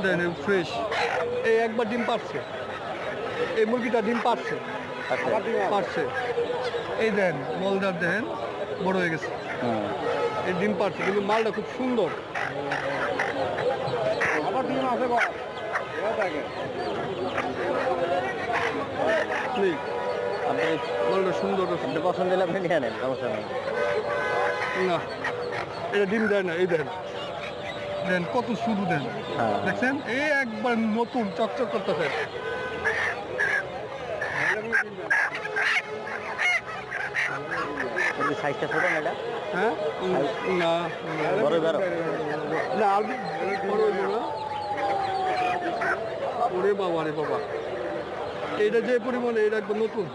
দেন fresh, এই একবার ডিম পারছে, এই মুরগিটা ডিম পারছে, পারছে। এই দেন মলদার দেন বড় হয়ে গেছে, এই ডিম পারছে, কিন্তু মালটা খুব সুন্দর। মালটা সুন্দর, পছন্দ হলে আপনি নিয়ে নেন, সমস্যা নেই। না এটা ডিম দেয় না। এই দেন, দেন কত শুধু দেন, দেখছেন এই একবার নতুন চকচক করতেছে। সাইজটা ছোট না এটা? হ্যাঁ না বড় বড় না, আর বড় হইব না। ওরে বাবা রে বাবা, এইটা যে পরিমাণে, এটা একবার নতুন।